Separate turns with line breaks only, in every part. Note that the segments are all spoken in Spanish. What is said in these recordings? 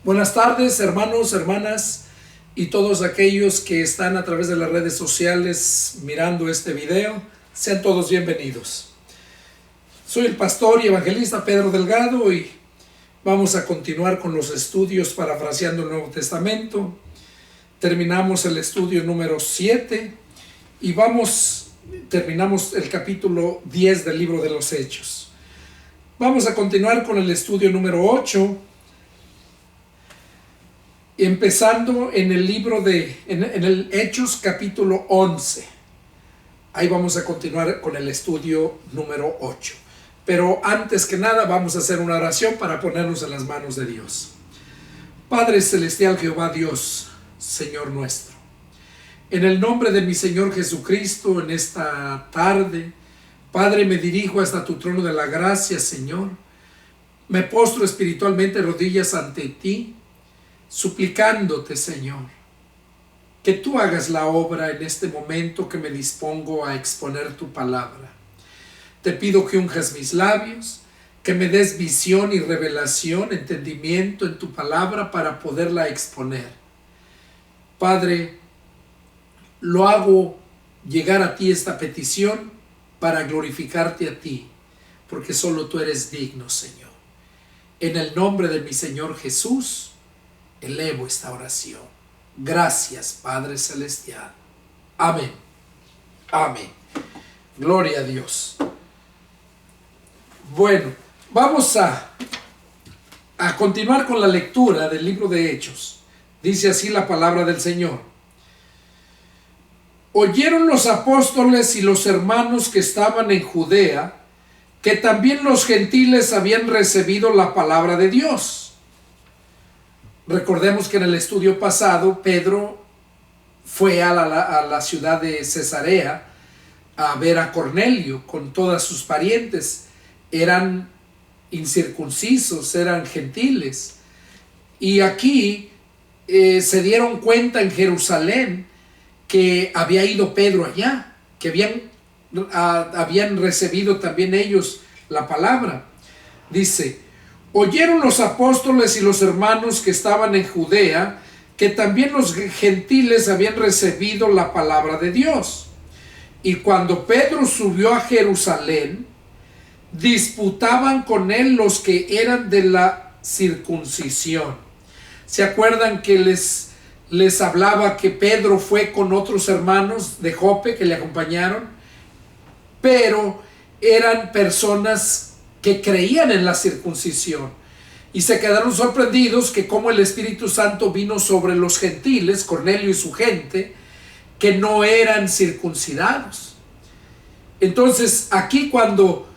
Buenas tardes, hermanos, hermanas y todos aquellos que están a través de las redes sociales mirando este video. Sean todos bienvenidos. Soy el pastor y evangelista Pedro Delgado y vamos a continuar con los estudios parafraseando el Nuevo Testamento. Terminamos el estudio número 7 y terminamos el capítulo 10 del libro de los Hechos. Vamos a continuar con el estudio número 8. Empezando en el libro en el Hechos capítulo 11. Ahí vamos a continuar con el estudio número 8. Pero antes que nada vamos a hacer una oración para ponernos en las manos de Dios. Padre Celestial Jehová Dios, Señor nuestro. En el nombre de mi Señor Jesucristo, en esta tarde, Padre, me dirijo hasta tu trono de la gracia, Señor. Me postro espiritualmente de rodillas ante ti, suplicándote, Señor, que tú hagas la obra en este momento que me dispongo a exponer tu palabra. Te pido que unjas mis labios, que me des visión y revelación, entendimiento en tu palabra para poderla exponer. Padre, lo hago llegar a ti esta petición para glorificarte a ti, porque solo tú eres digno, Señor. En el nombre de mi Señor Jesús, elevo esta oración. Gracias, Padre Celestial. Amén. Amén. Gloria a Dios. Bueno, vamos a continuar con la lectura del libro de Hechos. Dice así la palabra del Señor. Oyeron los apóstoles y los hermanos que estaban en Judea, que también los gentiles habían recibido la palabra de Dios. Recordemos que en el estudio pasado Pedro fue a la ciudad de Cesarea a ver a Cornelio con todas sus parientes. Eran incircuncisos, eran gentiles. Y aquí se dieron cuenta en Jerusalén que había ido Pedro allá, que habían recibido también ellos la palabra. Dice: oyeron los apóstoles y los hermanos que estaban en Judea, que también los gentiles habían recibido la palabra de Dios. Y cuando Pedro subió a Jerusalén, disputaban con él los que eran de la circuncisión. ¿Se acuerdan que les hablaba que Pedro fue con otros hermanos de Jope que le acompañaron? Pero eran personas que creían en la circuncisión y se quedaron sorprendidos que como el Espíritu Santo vino sobre los gentiles, Cornelio y su gente, que no eran circuncidados. Entonces aquí cuando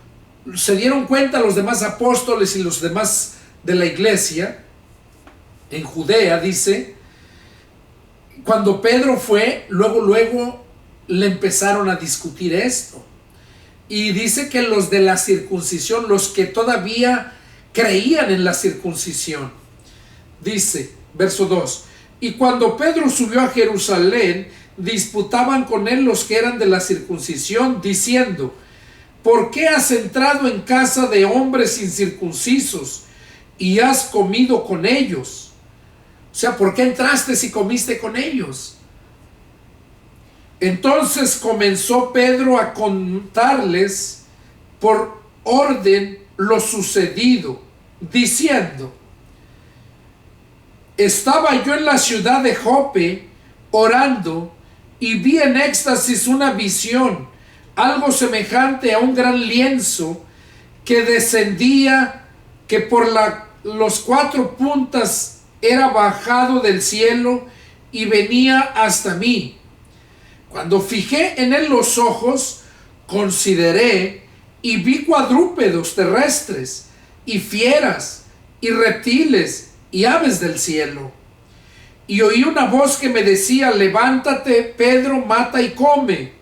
se dieron cuenta los demás apóstoles y los demás de la iglesia en Judea, dice, cuando Pedro fue, luego le empezaron a discutir esto. Y dice que los de la circuncisión, los que todavía creían en la circuncisión, dice, verso 2, y cuando Pedro subió a Jerusalén, disputaban con él los que eran de la circuncisión, diciendo: ¿por qué has entrado en casa de hombres incircuncisos y has comido con ellos? O sea, ¿por qué entraste si comiste con ellos? Entonces comenzó Pedro a contarles por orden lo sucedido, diciendo: estaba yo en la ciudad de Jope orando y vi en éxtasis una visión, algo semejante a un gran lienzo que descendía, que por los 4 puntas era bajado del cielo y venía hasta mí. Cuando fijé en él los ojos, consideré y vi cuadrúpedos terrestres, y fieras, y reptiles, y aves del cielo. Y oí una voz que me decía: levántate, Pedro, mata y come.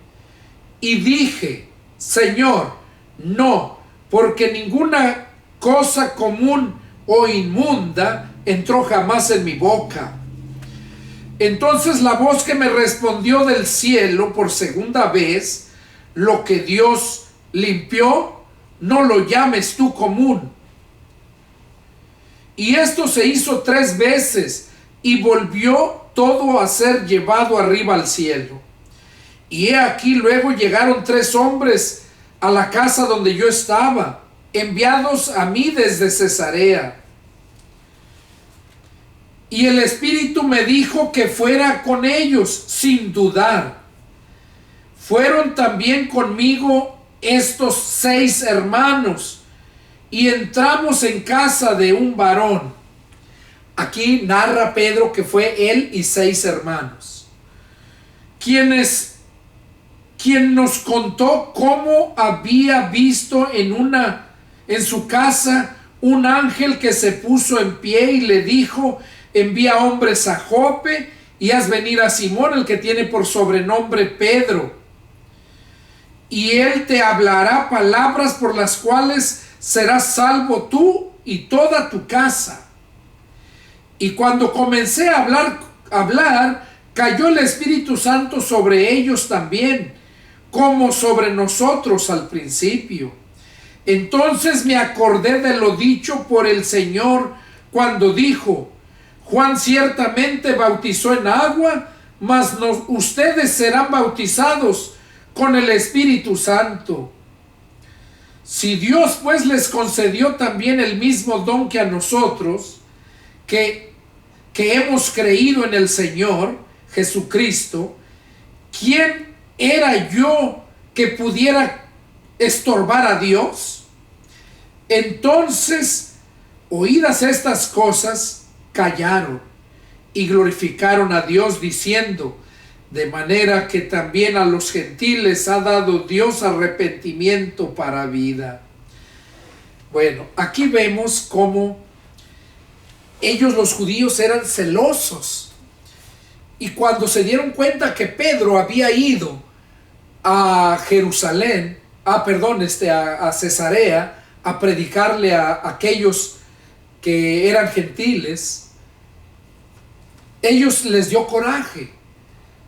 Y dije: Señor, no, porque ninguna cosa común o inmunda entró jamás en mi boca. Entonces la voz que me respondió del cielo por segunda vez: lo que Dios limpió, no lo llames tú común. Y esto se hizo 3 veces, y volvió todo a ser llevado arriba al cielo. Y he aquí luego llegaron 3 hombres a la casa donde yo estaba, enviados a mí desde Cesarea. Y el Espíritu me dijo que fuera con ellos sin dudar. Fueron también conmigo estos 6 hermanos, y entramos en casa de un varón. Aquí narra Pedro que fue él y 6 hermanos, quien nos contó cómo había visto en su casa un ángel que se puso en pie y le dijo: envía hombres a Jope y haz venir a Simón, el que tiene por sobrenombre Pedro, y él te hablará palabras por las cuales serás salvo tú y toda tu casa. Y cuando comencé a hablar, cayó el Espíritu Santo sobre ellos también, como sobre nosotros al principio. Entonces me acordé de lo dicho por el Señor cuando dijo: Juan ciertamente bautizó en agua, mas ustedes serán bautizados con el Espíritu Santo. Si Dios pues les concedió también el mismo don que a nosotros, que hemos creído en el Señor Jesucristo, ¿quién era yo que pudiera estorbar a Dios? Entonces, oídas estas cosas, callaron y glorificaron a Dios, diciendo: de manera que también a los gentiles ha dado Dios arrepentimiento para vida. Bueno, aquí vemos cómo ellos, los judíos, eran celosos, y cuando se dieron cuenta que Pedro había ido a Jerusalén, a Cesarea, a predicarle a aquellos que eran gentiles, ellos les dio coraje.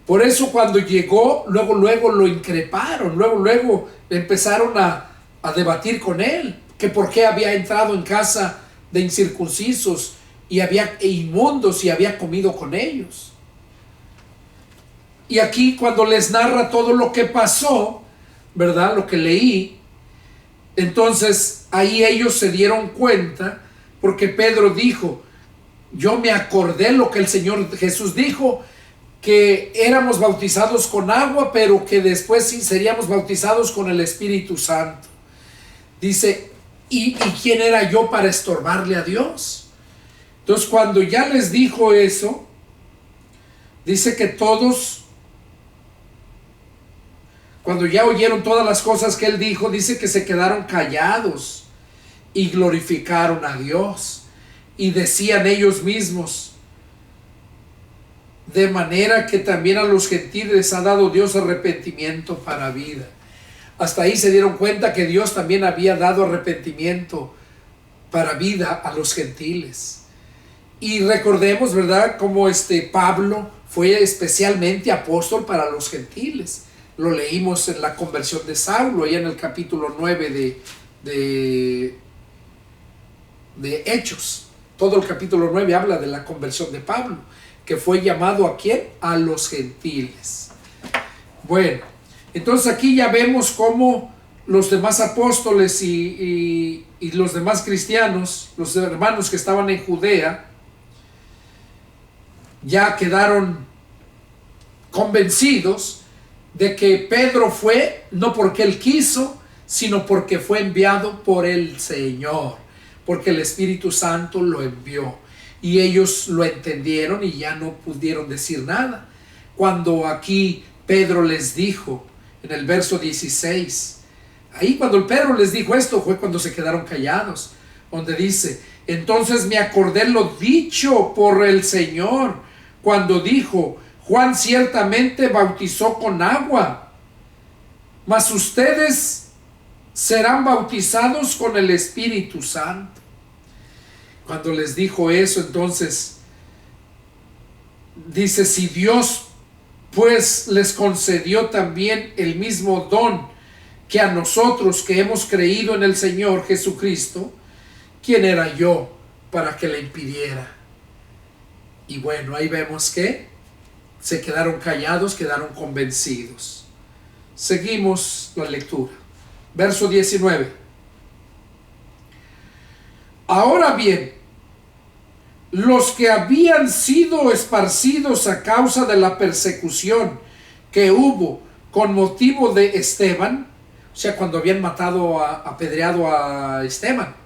Por eso cuando llegó, luego lo increparon, luego empezaron a debatir con él, que por qué había entrado en casa de incircuncisos e inmundos y había comido con ellos. Y aquí cuando les narra todo lo que pasó, ¿verdad? Lo que leí, entonces ahí ellos se dieron cuenta, porque Pedro dijo: yo me acordé lo que el Señor Jesús dijo, que éramos bautizados con agua, pero que después sí seríamos bautizados con el Espíritu Santo. Dice, ¿y quién era yo para estorbarle a Dios? Entonces cuando ya les dijo eso, dice que todos, cuando ya oyeron todas las cosas que él dijo, dice que se quedaron callados y glorificaron a Dios, y decían ellos mismos: de manera que también a los gentiles ha dado Dios arrepentimiento para vida. Hasta ahí se dieron cuenta que Dios también había dado arrepentimiento para vida a los gentiles. Y recordemos, ¿verdad?, cómo Pablo fue especialmente apóstol para los gentiles. Lo leímos en la conversión de Saulo, allá en el capítulo 9 de Hechos. Todo el capítulo 9 habla de la conversión de Pablo, que fue llamado ¿a quién? A los gentiles. Bueno, entonces aquí ya vemos cómo los demás apóstoles y los demás cristianos, los hermanos que estaban en Judea, ya quedaron convencidos de que Pedro fue no porque él quiso, sino porque fue enviado por el Señor, porque el Espíritu Santo lo envió. Y ellos lo entendieron y ya no pudieron decir nada. Cuando aquí Pedro les dijo, en el verso 16, ahí cuando Pedro les dijo esto, fue cuando se quedaron callados, donde dice: entonces me acordé lo dicho por el Señor, cuando dijo: Juan ciertamente bautizó con agua, mas ustedes serán bautizados con el Espíritu Santo. Cuando les dijo eso, entonces dice: si Dios pues les concedió también el mismo don que a nosotros que hemos creído en el Señor Jesucristo, ¿quién era yo para que le impidiera. Y bueno, ahí vemos que se quedaron callados, quedaron convencidos. Seguimos la lectura. Verso 19. Ahora bien, los que habían sido esparcidos a causa de la persecución que hubo con motivo de Esteban, o sea, cuando habían apedreado a Esteban,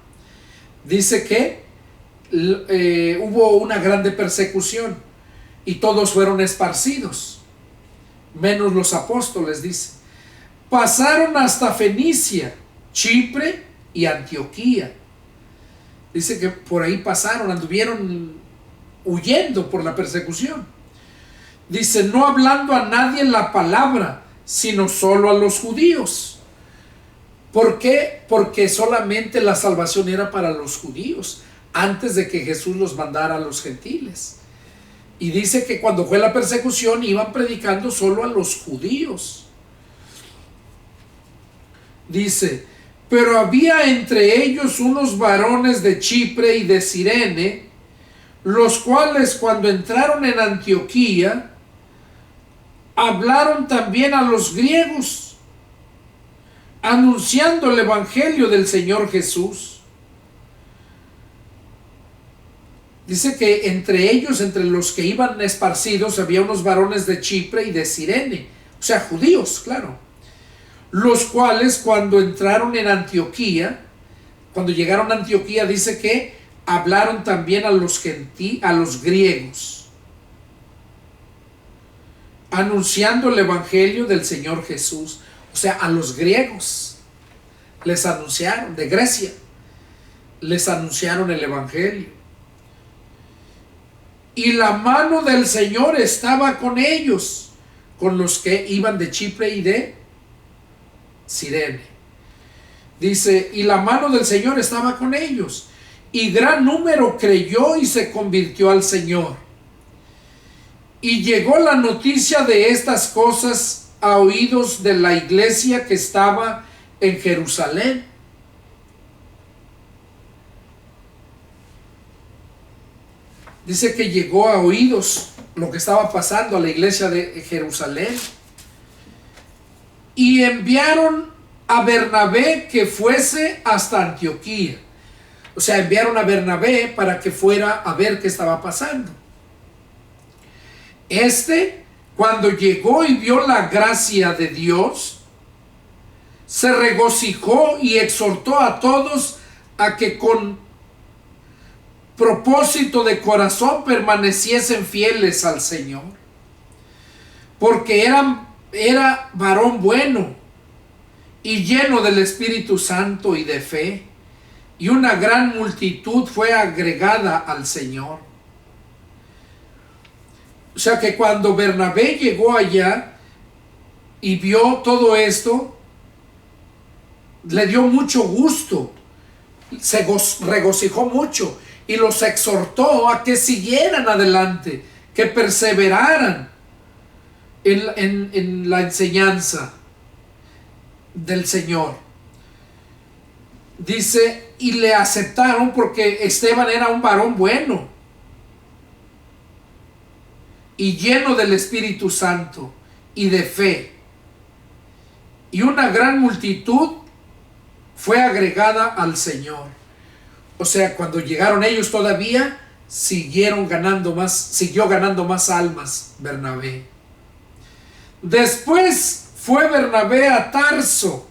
dice que hubo una grande persecución y todos fueron esparcidos, menos los apóstoles, dice. Pasaron hasta Fenicia, Chipre y Antioquía. Dice que por ahí pasaron, anduvieron huyendo por la persecución. Dice, no hablando a nadie la palabra, sino solo a los judíos. ¿Por qué? Porque solamente la salvación era para los judíos, antes de que Jesús los mandara a los gentiles. Y dice que cuando fue la persecución iban predicando solo a los judíos. Dice, pero había entre ellos unos varones de Chipre y de Cirene, los cuales cuando entraron en Antioquía, hablaron también a los griegos, anunciando el evangelio del Señor Jesús. Dice que entre ellos, entre los que iban esparcidos, había unos varones de Chipre y de Cirene, o sea, judíos, claro, los cuales cuando entraron en Antioquía, cuando llegaron a Antioquía, dice que hablaron también a los griegos, anunciando el evangelio del Señor Jesús. O sea, a los griegos les anunciaron, de Grecia, les anunciaron el evangelio. Y la mano del Señor estaba con ellos, con los que iban de Chipre y de Cirene. Dice, y la mano del Señor estaba con ellos, y gran número creyó y se convirtió al Señor. Y llegó la noticia de estas cosas a oídos de la iglesia que estaba en Jerusalén. Dice que llegó a oídos lo que estaba pasando a la iglesia de Jerusalén. Y enviaron a Bernabé que fuese hasta Antioquía. O sea, enviaron a Bernabé para que fuera a ver qué estaba pasando. Cuando llegó y vio la gracia de Dios, se regocijó y exhortó a todos a que con propósito de corazón permaneciesen fieles al Señor, porque era varón bueno y lleno del Espíritu Santo y de fe, y una gran multitud fue agregada al Señor. O sea que cuando Bernabé llegó allá y vio todo esto, le dio mucho gusto, se regocijó mucho y los exhortó a que siguieran adelante, que perseveraran en la enseñanza del Señor. Dice, y le aceptaron porque Esteban era un varón bueno y lleno del Espíritu Santo y de fe, y una gran multitud fue agregada al Señor. O sea, cuando llegaron ellos todavía siguió ganando más almas Bernabé. Después fue Bernabé a Tarso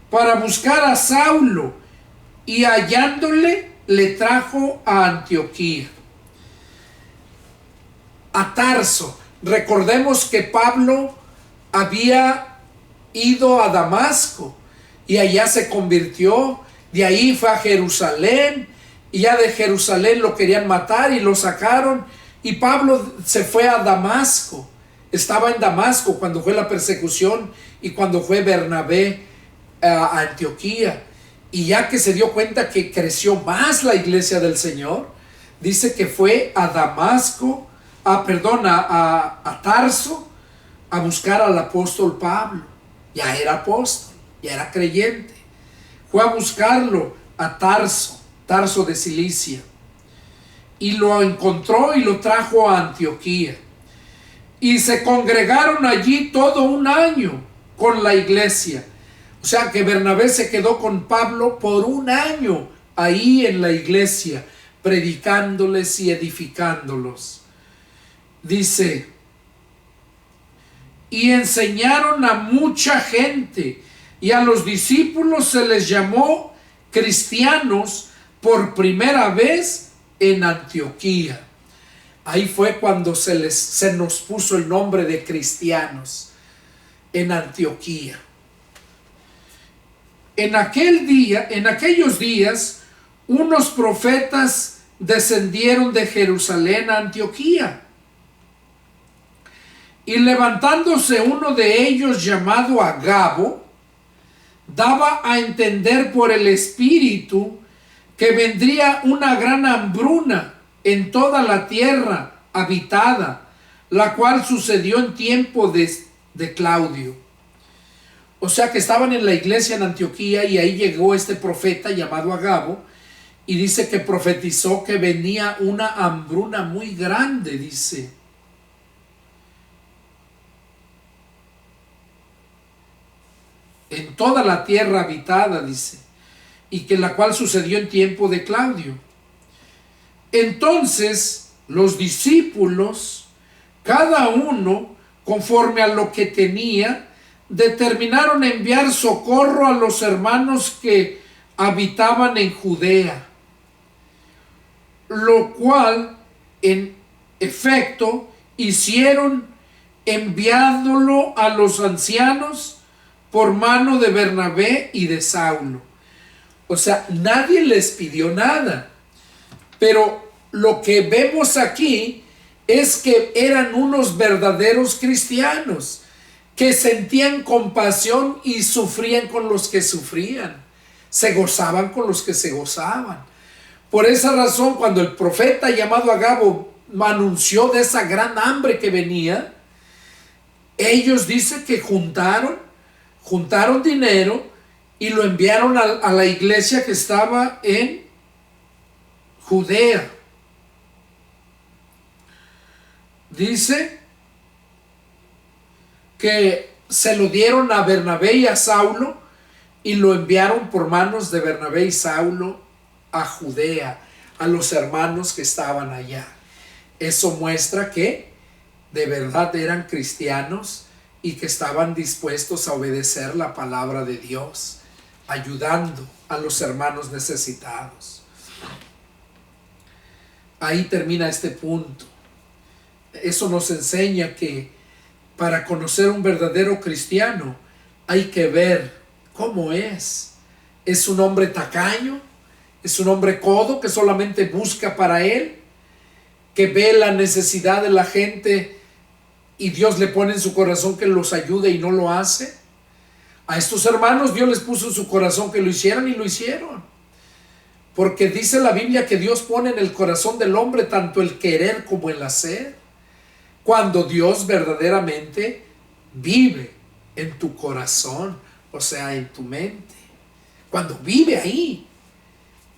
para buscar a Saulo, y hallándole le trajo a Antioquía. A Tarso. Recordemos que Pablo había ido a Damasco y allá se convirtió. De ahí fue a Jerusalén, y ya de Jerusalén lo querían matar y lo sacaron, y Pablo se fue a Damasco. Estaba en Damasco cuando fue la persecución y cuando fue Bernabé a Antioquía. Y ya que se dio cuenta que creció más la iglesia del Señor, dice que fue a Damasco, a Tarso, a buscar al apóstol Pablo. Ya era apóstol, ya era creyente. Fue a buscarlo a Tarso. Tarso de Cilicia, y lo encontró y lo trajo a Antioquía. Y se congregaron allí todo un año con la iglesia. O sea que Bernabé se quedó con Pablo por un año ahí en la iglesia, predicándoles y edificándolos. Dice, y enseñaron a mucha gente, y a los discípulos se les llamó cristianos por primera vez en Antioquía. Ahí fue cuando se nos puso el nombre de cristianos, en Antioquía. En aquellos días, unos profetas descendieron de Jerusalén a Antioquía. Y levantándose uno de ellos, llamado Agabo, daba a entender por el Espíritu que vendría una gran hambruna en toda la tierra habitada, la cual sucedió en tiempo de Claudio. O sea que estaban en la iglesia en Antioquía, y ahí llegó este profeta llamado Agabo, y dice que profetizó que venía una hambruna muy grande, dice. En toda la tierra habitada, dice, y que la cual sucedió en tiempo de Claudio. Entonces los discípulos, cada uno conforme a lo que tenía, determinaron enviar socorro a los hermanos que habitaban en Judea, lo cual en efecto hicieron, enviándolo a los ancianos por mano de Bernabé y de Saulo. O sea, nadie les pidió nada, pero lo que vemos aquí es que eran unos verdaderos cristianos que sentían compasión y sufrían con los que sufrían, se gozaban con los que se gozaban. Por esa razón, cuando el profeta llamado Agabo anunció de esa gran hambre que venía, ellos dicen que juntaron dinero y lo enviaron a la iglesia que estaba en Judea. Dice que se lo dieron a Bernabé y a Saulo, y lo enviaron por manos de Bernabé y Saulo a Judea, a los hermanos que estaban allá. Eso muestra que de verdad eran cristianos y que estaban dispuestos a obedecer la palabra de Dios, ayudando a los hermanos necesitados. Ahí termina este punto. Eso nos enseña que para conocer un verdadero cristiano hay que ver cómo es. ¿Es un hombre tacaño? ¿Es un hombre codo que solamente busca para él? ¿Que ve la necesidad de la gente y Dios le pone en su corazón que los ayude y no lo hace? A estos hermanos Dios les puso en su corazón que lo hicieran, y lo hicieron. Porque dice la Biblia que Dios pone en el corazón del hombre tanto el querer como el hacer. Cuando Dios verdaderamente vive en tu corazón, o sea, en tu mente. Cuando vive ahí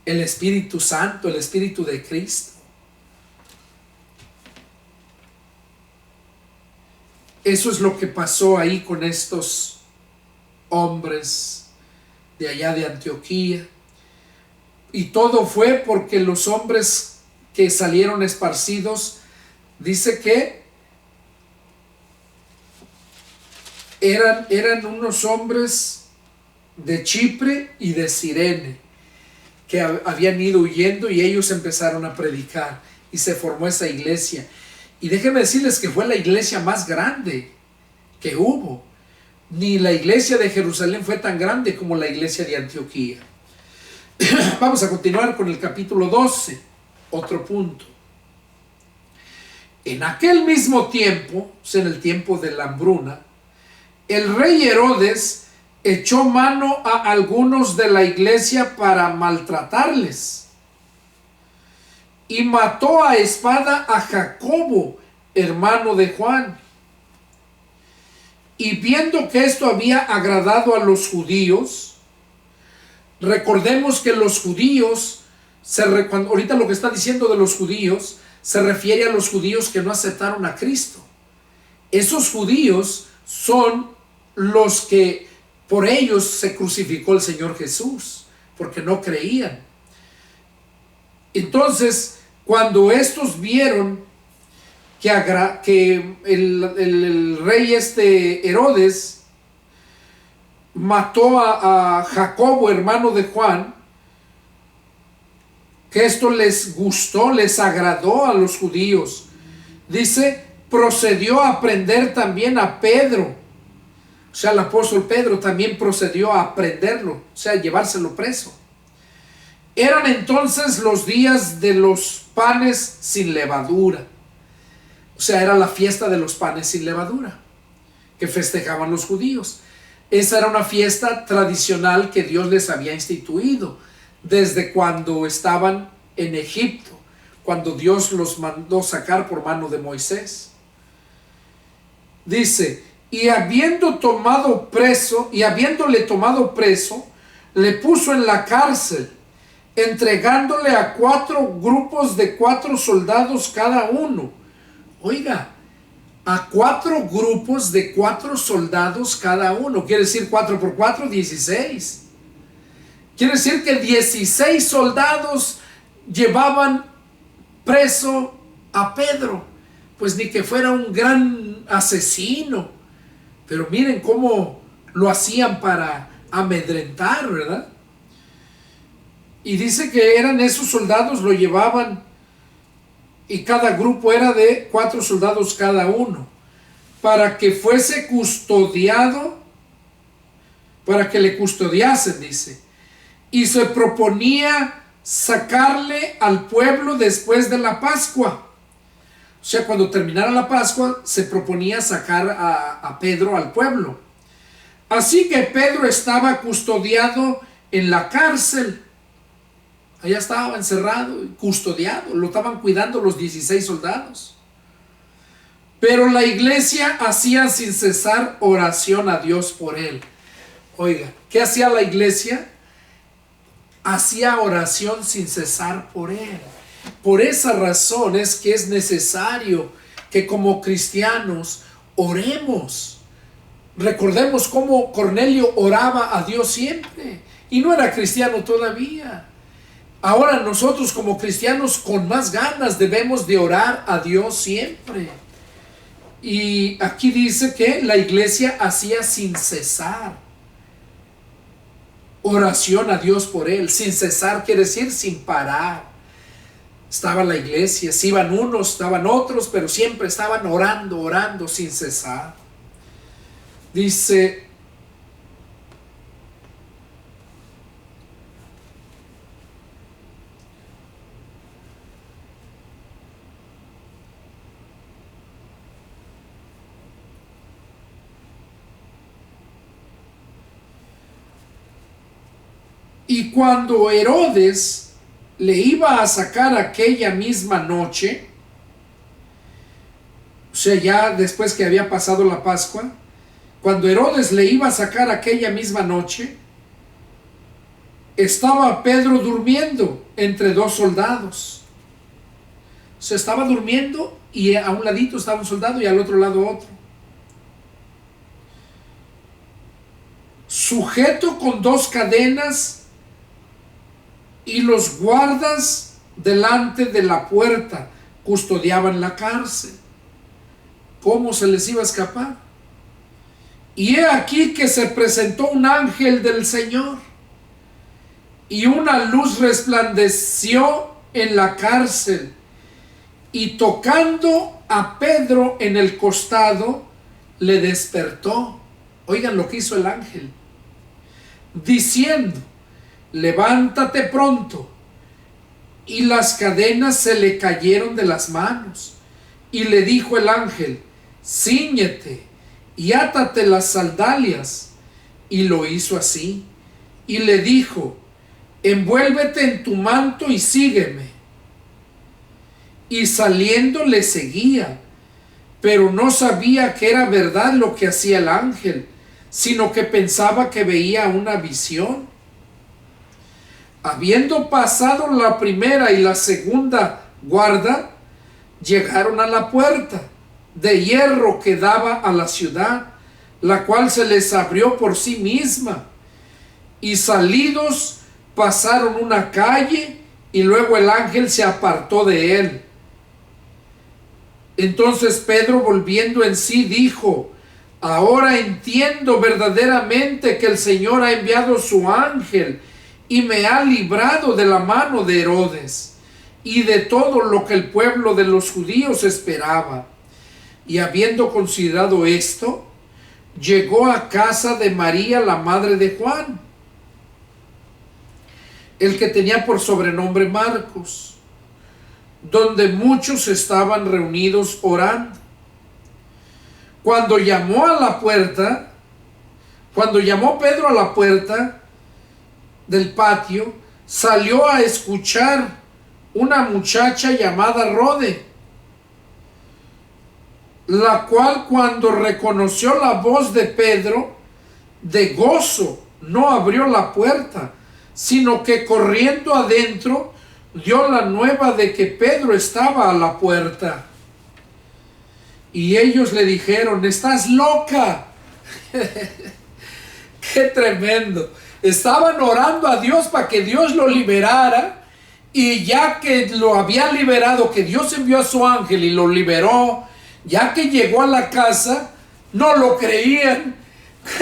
el Espíritu Santo, el Espíritu de Cristo. Eso es lo que pasó ahí con estos hombres de allá de Antioquía. Y todo fue porque los hombres que salieron esparcidos, dice que eran unos hombres de Chipre y de Cirene, que habían ido huyendo, y ellos empezaron a predicar y se formó esa iglesia. Y déjenme decirles que fue la iglesia más grande que hubo. Ni la iglesia de Jerusalén fue tan grande como la iglesia de Antioquía. Vamos a continuar con el capítulo 12, otro punto. En aquel mismo tiempo, o sea, en el tiempo de la hambruna, el rey Herodes echó mano a algunos de la iglesia para maltratarles, y mató a espada a Jacobo, hermano de Juan. Y viendo que esto había agradado a los judíos, recordemos que los judíos ahorita lo que está diciendo de los judíos se refiere a los judíos que no aceptaron a Cristo. Esos judíos son los que por ellos se crucificó el Señor Jesús, porque no creían. Entonces, cuando estos vieron que el rey Herodes mató a Jacobo, hermano de Juan, que esto les gustó, les agradó a los judíos. Dice, procedió a prender también a Pedro. O sea, el apóstol Pedro también procedió a prenderlo, o sea, llevárselo preso. Eran entonces los días de los panes sin levadura. O sea, era la fiesta de los panes sin levadura que festejaban los judíos. Esa era una fiesta tradicional que Dios les había instituido desde cuando estaban en Egipto, cuando Dios los mandó sacar por mano de Moisés. Dice, y habiéndole tomado preso, le puso en la cárcel, entregándole a 4 grupos de 4 soldados cada uno. Oiga, a 4 grupos de 4 soldados cada uno. Quiere decir 4 por 4, 16. Quiere decir que 16 soldados llevaban preso a Pedro. Pues ni que fuera un gran asesino. Pero miren cómo lo hacían para amedrentar, ¿verdad? Y dice que eran esos soldados, lo llevaban, y cada grupo era de 4 soldados cada uno, para que fuese custodiado, para que le custodiasen, dice. Y se proponía sacarle al pueblo después de la Pascua. O sea, cuando terminara la Pascua, se proponía sacar a Pedro al pueblo. Así que Pedro estaba custodiado en la cárcel. Allá estaba encerrado, custodiado, lo estaban cuidando los 16 soldados. Pero la iglesia hacía sin cesar oración a Dios por él. Oiga, ¿qué hacía la iglesia? Hacía oración sin cesar por él. Por esa razón es que es necesario que como cristianos oremos. Recordemos cómo Cornelio oraba a Dios siempre y no era cristiano todavía. Ahora nosotros como cristianos con más ganas debemos de orar a Dios siempre. Y aquí dice que la iglesia hacía sin cesar oración a Dios por él. Sin cesar quiere decir sin parar. Estaba la iglesia, si iban unos, estaban otros, pero siempre estaban orando sin cesar. Dice, y cuando Herodes le iba a sacar aquella misma noche, o sea, ya después que había pasado la Pascua, cuando Herodes le iba a sacar aquella misma noche, estaba Pedro durmiendo entre 2 soldados. O sea, estaba durmiendo y a un ladito estaba un soldado y al otro lado otro. Sujeto con 2 cadenas, y los guardas delante de la puerta custodiaban la cárcel. ¿Cómo se les iba a escapar? Y he aquí que se presentó un ángel del Señor, y una luz resplandeció en la cárcel, y tocando a Pedro en el costado, le despertó. Oigan lo que hizo el ángel, diciendo: levántate pronto. Y las cadenas se le cayeron de las manos. Y le dijo el ángel: cíñete y átate las sandalias. Y lo hizo así. Y le dijo: envuélvete en tu manto y sígueme. Y saliendo le seguía, pero no sabía que era verdad lo que hacía el ángel, sino que pensaba que veía una visión. Habiendo pasado la primera y la segunda guarda, llegaron a la puerta de hierro que daba a la ciudad, la cual se les abrió por sí misma, y salidos pasaron una calle, y luego el ángel se apartó de él. Entonces Pedro, volviendo en sí, dijo: ahora entiendo verdaderamente que el Señor ha enviado su ángel y me ha librado de la mano de Herodes y de todo lo que el pueblo de los judíos esperaba. Y habiendo considerado esto, llegó a casa de María, la madre de Juan, el que tenía por sobrenombre Marcos, donde muchos estaban reunidos orando. Cuando llamó Pedro a la puerta del patio, salió a escuchar una muchacha llamada Rode, la cual, cuando reconoció la voz de Pedro, de gozo no abrió la puerta, sino que corriendo adentro dio la nueva de que Pedro estaba a la puerta. Y ellos le dijeron: estás loca. Qué tremendo. Estaban orando a Dios para que Dios lo liberara, y ya que lo había liberado, que Dios envió a su ángel y lo liberó, ya que llegó a la casa, no lo creían.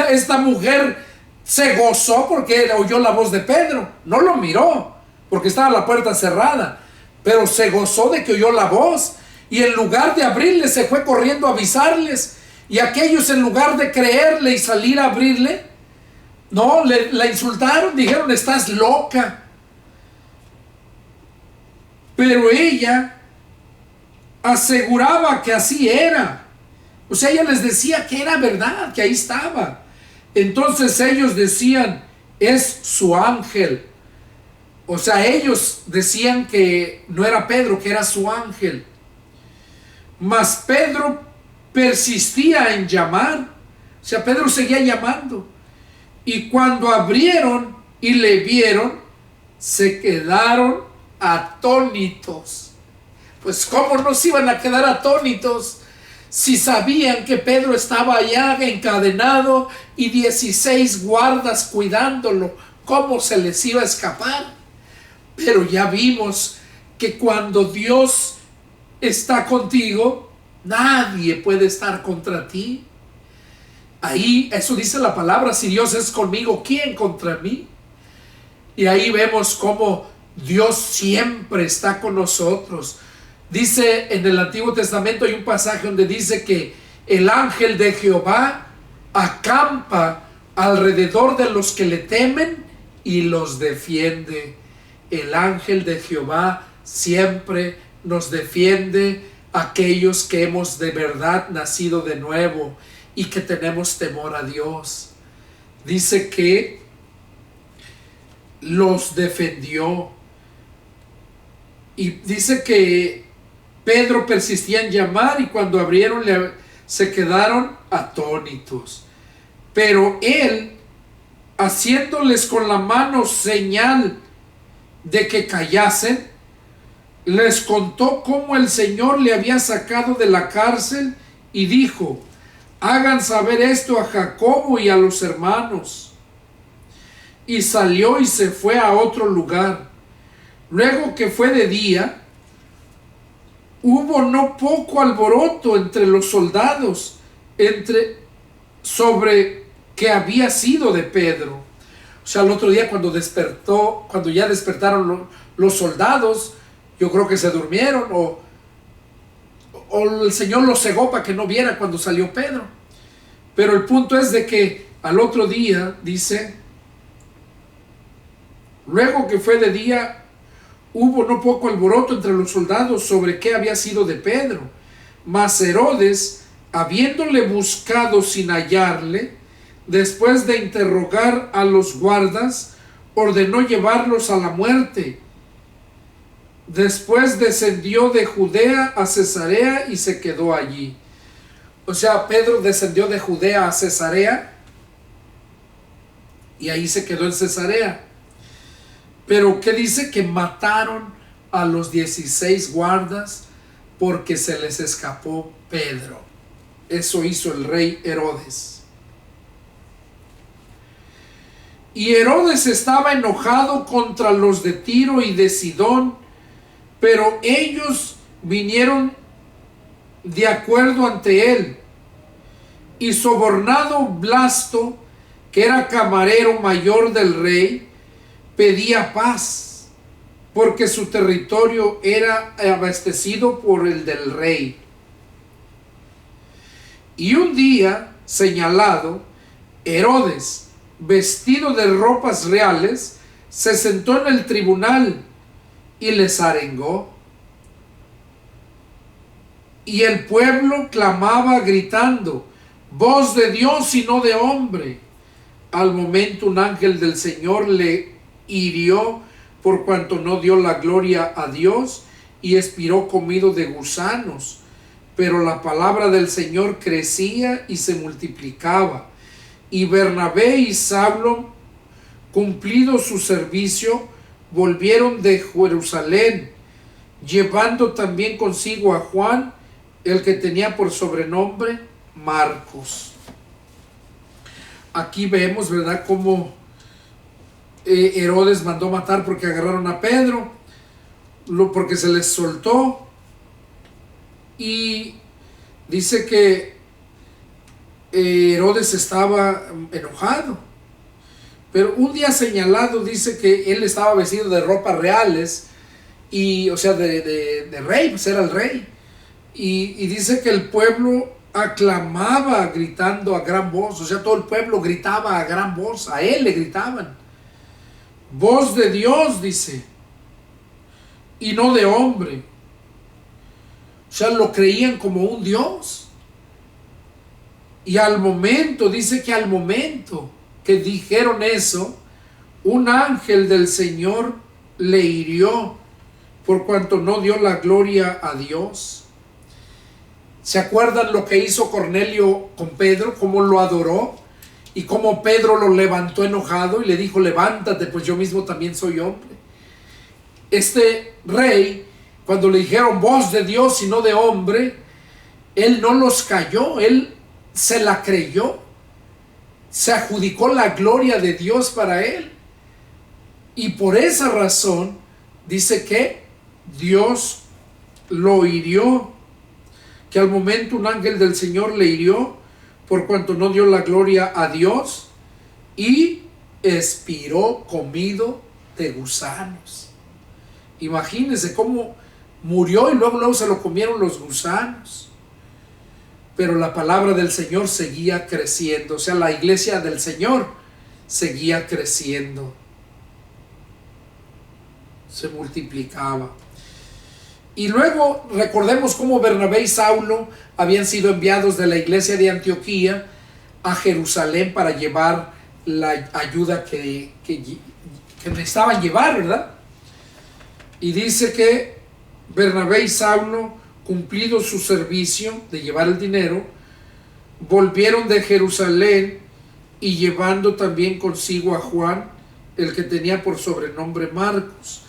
Esta mujer se gozó porque oyó la voz de Pedro. No lo miró porque estaba la puerta cerrada, pero se gozó de que oyó la voz, y en lugar de abrirle se fue corriendo a avisarles. Y aquellos, en lugar de creerle y salir a abrirle, no, la insultaron, dijeron: estás loca. Pero ella aseguraba que así era. O sea, ella les decía que era verdad, que ahí estaba. Entonces ellos decían: es su ángel. O sea, ellos decían que no era Pedro, que era su ángel. Mas Pedro persistía en llamar. O sea, Pedro seguía llamando. Y cuando abrieron y le vieron, se quedaron atónitos. Pues ¿cómo no se iban a quedar atónitos si sabían que Pedro estaba allá encadenado y 16 guardas cuidándolo? ¿Cómo se les iba a escapar? Pero ya vimos que cuando Dios está contigo, nadie puede estar contra ti. Ahí, eso dice la palabra: si Dios es conmigo, ¿quién contra mí? Y ahí vemos cómo Dios siempre está con nosotros. Dice en el Antiguo Testamento, hay un pasaje donde dice que el ángel de Jehová acampa alrededor de los que le temen y los defiende. El ángel de Jehová siempre nos defiende a aquellos que hemos de verdad nacido de nuevo y que tenemos temor a Dios. Dice que los defendió. Y dice que Pedro persistía en llamar, y cuando abrieron se quedaron atónitos. Pero él, haciéndoles con la mano señal de que callasen, les contó cómo el Señor le había sacado de la cárcel, y dijo: hagan saber esto a Jacobo y a los hermanos. Y salió y se fue a otro lugar. Luego que fue de día, hubo no poco alboroto entre los soldados sobre qué había sido de Pedro. O sea, el otro día cuando ya despertaron los soldados, yo creo que se durmieron, o el Señor los cegó para que no viera cuando salió Pedro. Pero el punto es de que al otro día, dice, luego que fue de día, hubo no poco alboroto entre los soldados sobre qué había sido de Pedro. Mas Herodes, habiéndole buscado sin hallarle, después de interrogar a los guardas, ordenó llevarlos a la muerte. Después descendió de Judea a Cesarea y se quedó allí. O sea, Pedro descendió de Judea a Cesarea y ahí se quedó en Cesarea. Pero ¿qué dice? Que mataron a los 16 guardas porque se les escapó Pedro. Eso hizo el rey Herodes. Y Herodes estaba enojado contra los de Tiro y de Sidón, pero ellos vinieron de acuerdo ante él. Y sobornado Blasto, que era camarero mayor del rey, pedía paz, porque su territorio era abastecido por el del rey. Y un día señalado, Herodes, vestido de ropas reales, se sentó en el tribunal y les arengó. Y el pueblo clamaba gritando: voz de Dios y no de hombre. Al momento un ángel del Señor le hirió por cuanto no dio la gloria a Dios, y expiró comido de gusanos. Pero la palabra del Señor crecía y se multiplicaba. Y Bernabé y Saulo, cumplido su servicio, volvieron de Jerusalén, llevando también consigo a Juan, el que tenía por sobrenombre Marcos. Aquí vemos, ¿verdad?, cómo Herodes mandó matar porque agarraron a Pedro, porque se les soltó. Y dice que Herodes estaba enojado. Pero un día señalado dice que él estaba vestido de ropas reales, y, o sea, de rey, pues era el rey. Y dice que el pueblo aclamaba gritando a gran voz, o sea, todo el pueblo gritaba a gran voz, a él le gritaban. Voz de Dios, dice, y no de hombre. O sea, lo creían como un Dios. Y al momento, dice que al momento que dijeron eso, un ángel del Señor le hirió por cuanto no dio la gloria a Dios. ¿Se acuerdan lo que hizo Cornelio con Pedro? Cómo lo adoró y cómo Pedro lo levantó enojado y le dijo: levántate, pues yo mismo también soy hombre. Este rey, cuando le dijeron voz de Dios y no de hombre, él no los cayó, él se la creyó, se adjudicó la gloria de Dios para él. Y por esa razón dice que Dios lo hirió, que al momento un ángel del Señor le hirió por cuanto no dio la gloria a Dios, y expiró comido de gusanos. Imagínense cómo murió y luego se lo comieron los gusanos. Pero la palabra del Señor seguía creciendo, o sea, la iglesia del Señor seguía creciendo, se multiplicaba. Y luego recordemos cómo Bernabé y Saulo habían sido enviados de la iglesia de Antioquía a Jerusalén para llevar la ayuda que necesitaban llevar, ¿verdad? Y dice que Bernabé y Saulo, cumplido su servicio de llevar el dinero, volvieron de Jerusalén, y llevando también consigo a Juan, el que tenía por sobrenombre Marcos.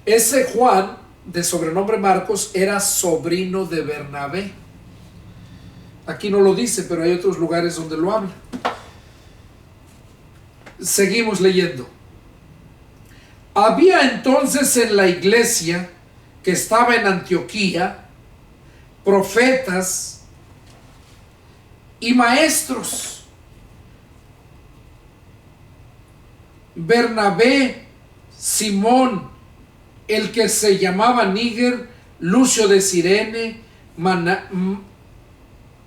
Ese Juan, de sobrenombre Marcos, era sobrino de Bernabé. Aquí no lo dice, pero hay otros lugares donde lo habla. Seguimos leyendo. Había entonces en la iglesia que estaba en Antioquía profetas y maestros. Bernabé, Simón, el que se llamaba Níger, Lucio de Cirene,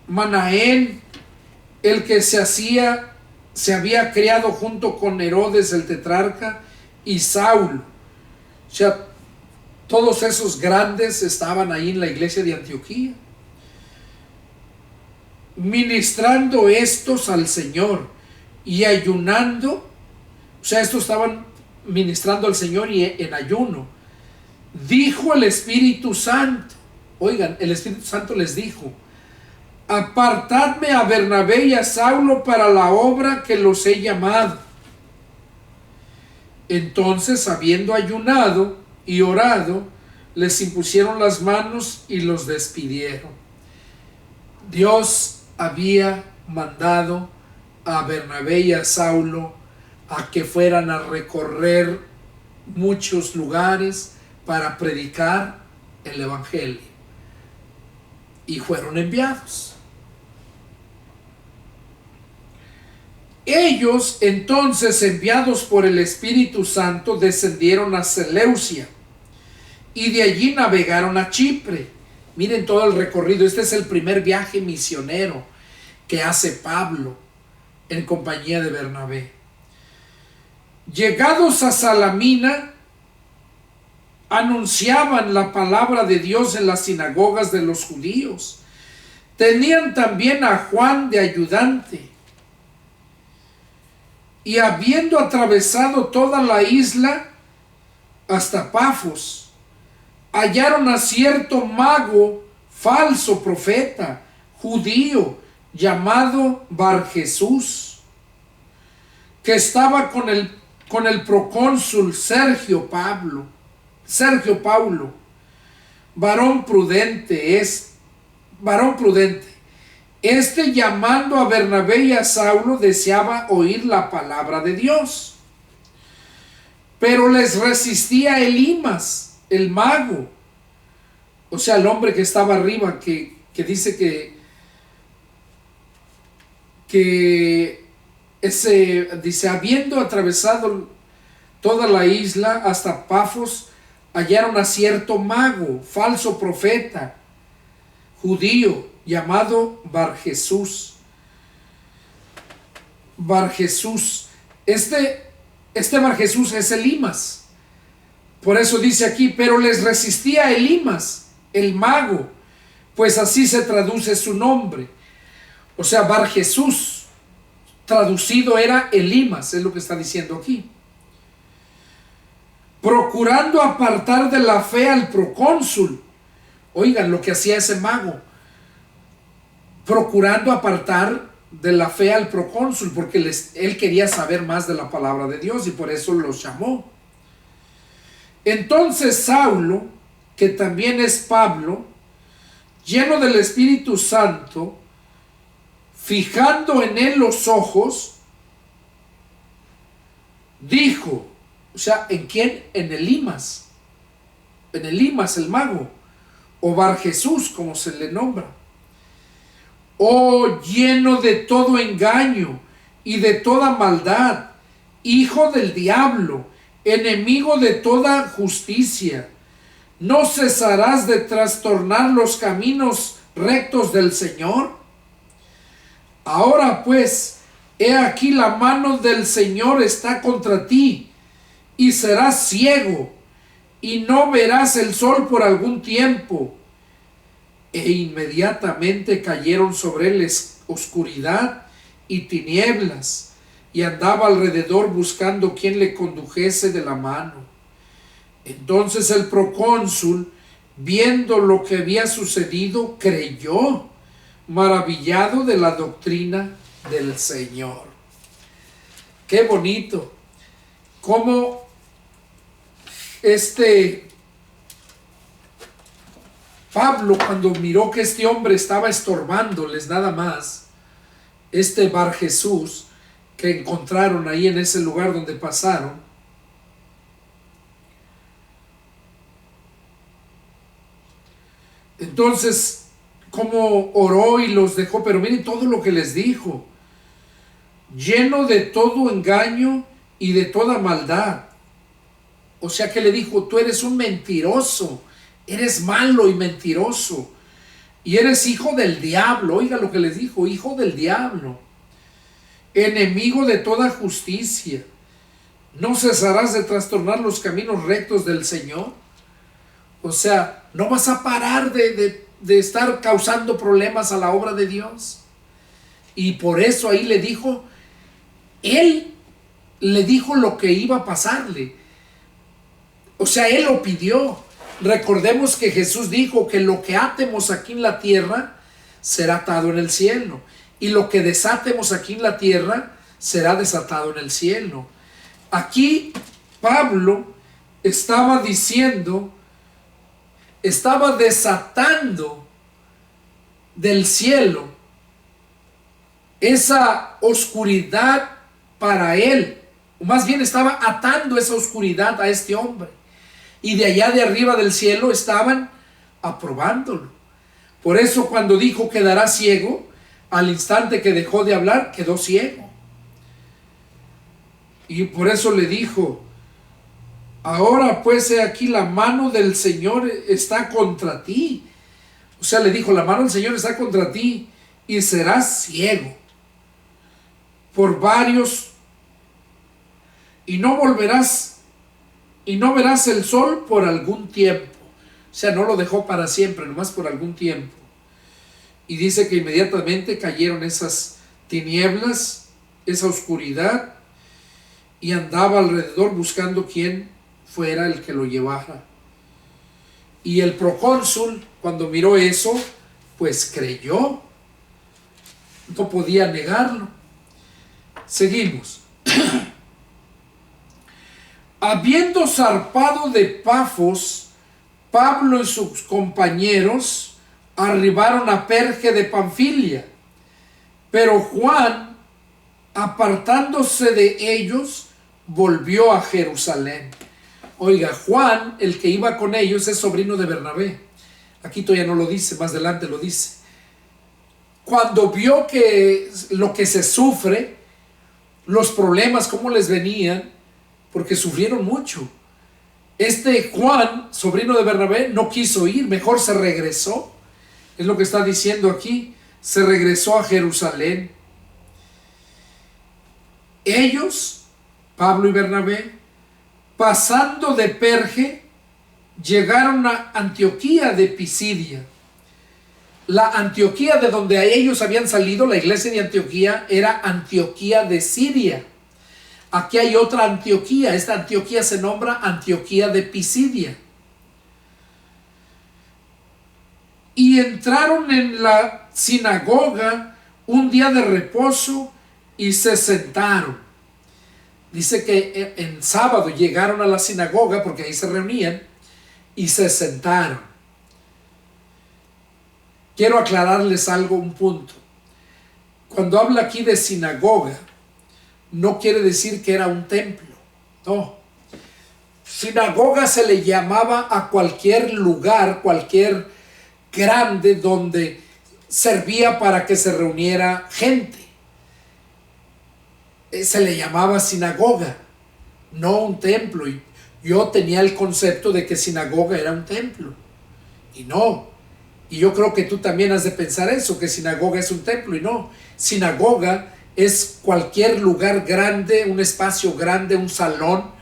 Manaén, el que se había criado junto con Herodes el tetrarca, y Saulo. O sea, todos esos grandes estaban ahí en la iglesia de Antioquía, ministrando estos al Señor y ayunando. O sea, estos estaban ministrando al Señor y en ayuno. Dijo el Espíritu Santo, oigan, el Espíritu Santo les dijo: apartadme a Bernabé y a Saulo para la obra que los he llamado. Entonces, habiendo ayunado y orado, les impusieron las manos y los despidieron. Dios había mandado a Bernabé y a Saulo a que fueran a recorrer muchos lugares para predicar el evangelio, y fueron enviados. Ellos entonces, enviados por el Espíritu Santo, descendieron a Seleucia y de allí navegaron a Chipre. Miren todo el recorrido. Este es el primer viaje misionero que hace Pablo en compañía de Bernabé. Llegados a Salamina, anunciaban la palabra de Dios en las sinagogas de los judíos. Tenían también a Juan de ayudante. Y habiendo atravesado toda la isla hasta Pafos, hallaron a cierto mago, falso profeta, judío, llamado Barjesús, que estaba con el procónsul Sergio Paulo, varón prudente. Este, llamando a Bernabé y a Saulo, deseaba oír la palabra de Dios. Pero les resistía Elimas, el mago, o sea, el hombre que estaba arriba, que dice dice, habiendo atravesado toda la isla hasta Pafos, hallaron a cierto mago, falso profeta, judío, llamado Barjesús. Este Barjesús es Elimas. Por eso dice aquí, pero les resistía Elimas, el mago, pues así se traduce su nombre. O sea, Barjesús, traducido era Elimas, es lo que está diciendo aquí. Procurando apartar de la fe al procónsul. Oigan lo que hacía ese mago. Procurando apartar de la fe al procónsul, porque él quería saber más de la palabra de Dios y por eso los llamó. Entonces Saulo, que también es Pablo, lleno del Espíritu Santo, fijando en él los ojos, dijo, o sea, ¿en quién? En Elimas, el mago, o Barjesús, como se le nombra. Oh, lleno de todo engaño y de toda maldad, hijo del diablo, enemigo de toda justicia, ¿no cesarás de trastornar los caminos rectos del Señor? Ahora pues, he aquí la mano del Señor está contra ti, y serás ciego, y no verás el sol por algún tiempo. E inmediatamente cayeron sobre él oscuridad y tinieblas, y andaba alrededor buscando quien le condujese de la mano. Entonces el procónsul, viendo lo que había sucedido, creyó, maravillado de la doctrina del Señor. Qué bonito, cómo Pablo, cuando miró que este hombre estaba estorbándoles nada más, Barjesús que encontraron ahí en ese lugar donde pasaron, entonces como oró y los dejó, pero miren todo lo que les dijo, lleno de todo engaño y de toda maldad. O sea que le dijo, tú eres un mentiroso, eres malo y mentiroso, y eres hijo del diablo. Oiga lo que les dijo, hijo del diablo, enemigo de toda justicia, ¿no cesarás de trastornar los caminos rectos del Señor? O sea, no vas a parar de estar causando problemas a la obra de Dios. Y por eso ahí le dijo, él le dijo lo que iba a pasarle. O sea, él lo pidió. Recordemos que Jesús dijo que lo que atemos aquí en la tierra será atado en el cielo, y lo que desatemos aquí en la tierra será desatado en el cielo. Aquí Pablo estaba diciendo, estaba desatando del cielo esa oscuridad para él, o más bien estaba atando esa oscuridad a este hombre, y de allá de arriba del cielo estaban aprobándolo. Por eso cuando dijo quedará ciego, al instante que dejó de hablar quedó ciego. Y por eso le dijo: ahora pues he aquí la mano del Señor está contra ti. O sea, le dijo: la mano del Señor está contra ti y serás ciego por varios, y no volverás, y no verás el sol por algún tiempo. O sea, no lo dejó para siempre, nomás por algún tiempo. Y dice que inmediatamente cayeron esas tinieblas, esa oscuridad, y andaba alrededor buscando quién fuera el que lo llevara. Y el procónsul, cuando miró eso, pues creyó. No podía negarlo. Seguimos. Habiendo zarpado de Pafos, Pablo y sus compañeros arribaron a Perge de Panfilia, pero Juan, apartándose de ellos, volvió a Jerusalén. Oiga, Juan, el que iba con ellos, es sobrino de Bernabé. Aquí todavía no lo dice, más adelante lo dice. Cuando vio que lo que se sufre, los problemas, cómo les venían, porque sufrieron mucho, este Juan, sobrino de Bernabé, no quiso ir, mejor se regresó. Es lo que está diciendo aquí, se regresó a Jerusalén. Ellos, Pablo y Bernabé, pasando de Perge, llegaron a Antioquía de Pisidia. La Antioquía de donde ellos habían salido, la iglesia de Antioquía, era Antioquía de Siria. Aquí hay otra Antioquía. Esta Antioquía se nombra Antioquía de Pisidia. Y entraron en la sinagoga un día de reposo y se sentaron. Dice que en sábado llegaron a la sinagoga, porque ahí se reunían, y se sentaron. Quiero aclararles algo, un punto. Cuando habla aquí de sinagoga, no quiere decir que era un templo. No. Sinagoga se le llamaba a cualquier lugar, cualquier grande donde servía para que se reuniera gente. Se le llamaba sinagoga, no un templo. Y yo tenía el concepto de que sinagoga era un templo, y no. Y yo creo que tú también has de pensar eso, que sinagoga es un templo, y no. Sinagoga es cualquier lugar grande, un espacio grande, un salón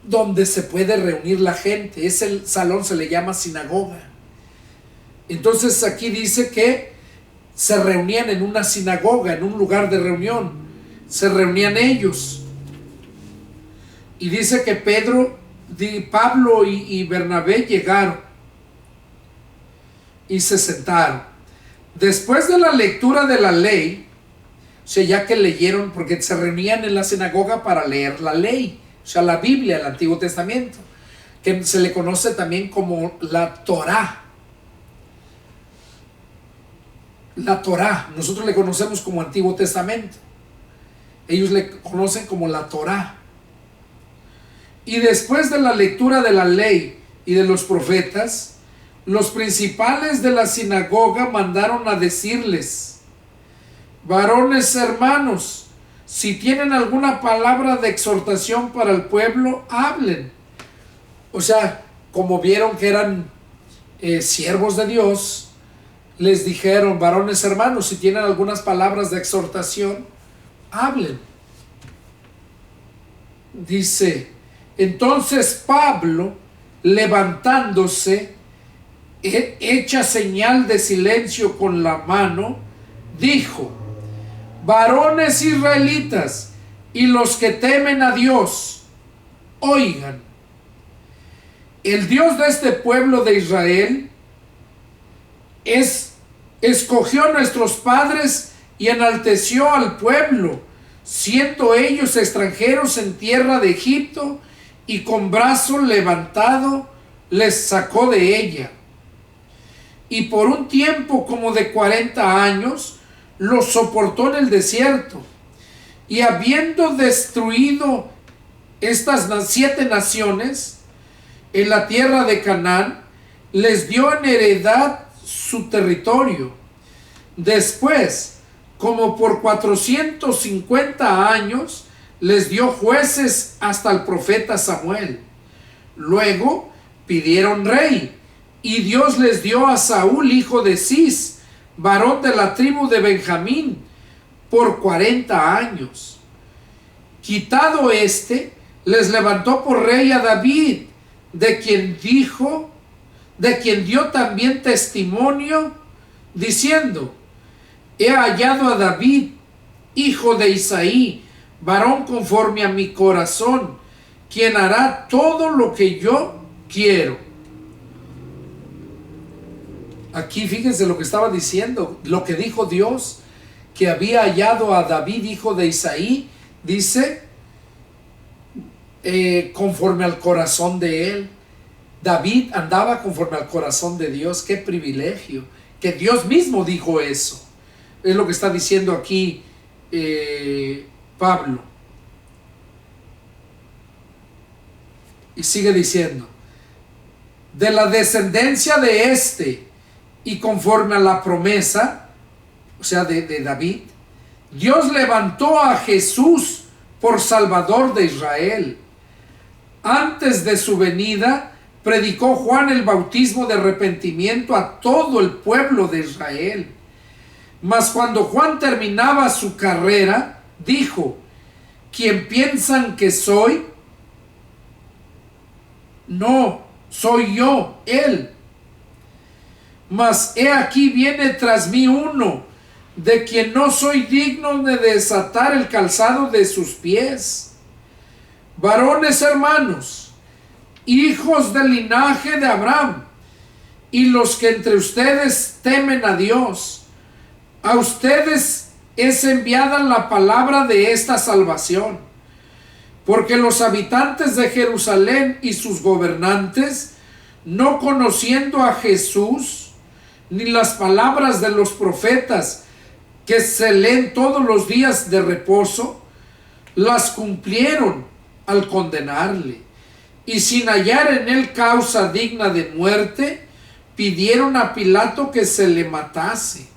donde se puede reunir la gente. Ese salón se le llama sinagoga. Entonces aquí dice que se reunían en una sinagoga, en un lugar de reunión. Se reunían ellos. Y dice que Pablo y Bernabé llegaron y se sentaron. Después de la lectura de la ley, o sea, ya que leyeron, porque se reunían en la sinagoga para leer la ley, o sea, la Biblia, el Antiguo Testamento, que se le conoce también como la Torá. La Torá, nosotros le conocemos como Antiguo Testamento. Ellos le conocen como la Torá. Y después de la lectura de la ley y de los profetas, los principales de la sinagoga mandaron a decirles: varones hermanos, si tienen alguna palabra de exhortación para el pueblo, hablen. O sea, como vieron que eran siervos de Dios, les dijeron: varones hermanos, si tienen algunas palabras de exhortación, hablen. Dice: entonces Pablo, levantándose, hecha señal de silencio con la mano, dijo: varones israelitas y los que temen a Dios, oigan. El Dios de este pueblo de Israel escogió a nuestros padres y enalteció al pueblo, siendo ellos extranjeros en tierra de Egipto, y con brazo levantado les sacó de ella. Y por un tiempo como de 40 años los soportó en el desierto. Y habiendo destruido estas 7 naciones en la tierra de Canaán, les dio en heredad su territorio. Después, como por 450 años, les dio jueces hasta el profeta Samuel. Luego pidieron rey, y Dios les dio a Saúl, hijo de Cis, varón de la tribu de Benjamín, por 40 años. Quitado éste, les levantó por rey a David, de quien dio también testimonio, diciendo: he hallado a David, hijo de Isaí, varón conforme a mi corazón, quien hará todo lo que yo quiero. Aquí fíjense lo que estaba diciendo, lo que dijo Dios, que había hallado a David, hijo de Isaí, dice, conforme al corazón de él. David andaba conforme al corazón de Dios. ¡Qué privilegio! Que Dios mismo dijo eso. Es lo que está diciendo aquí Pablo. Y sigue diciendo: de la descendencia de este, y conforme a la promesa, o sea, de David, Dios levantó a Jesús por Salvador de Israel. Antes de su venida, predicó Juan el bautismo de arrepentimiento a todo el pueblo de Israel. Mas cuando Juan terminaba su carrera, dijo: ¿quién piensan que soy? No, soy yo, él. Mas he aquí viene tras mí uno, de quien no soy digno de desatar el calzado de sus pies. Varones hermanos, hijos del linaje de Abraham, y los que entre ustedes temen a Dios, a ustedes es enviada la palabra de esta salvación, porque los habitantes de Jerusalén y sus gobernantes, no conociendo a Jesús, ni las palabras de los profetas que se leen todos los días de reposo, las cumplieron al condenarle, y sin hallar en él causa digna de muerte, pidieron a Pilato que se le matase.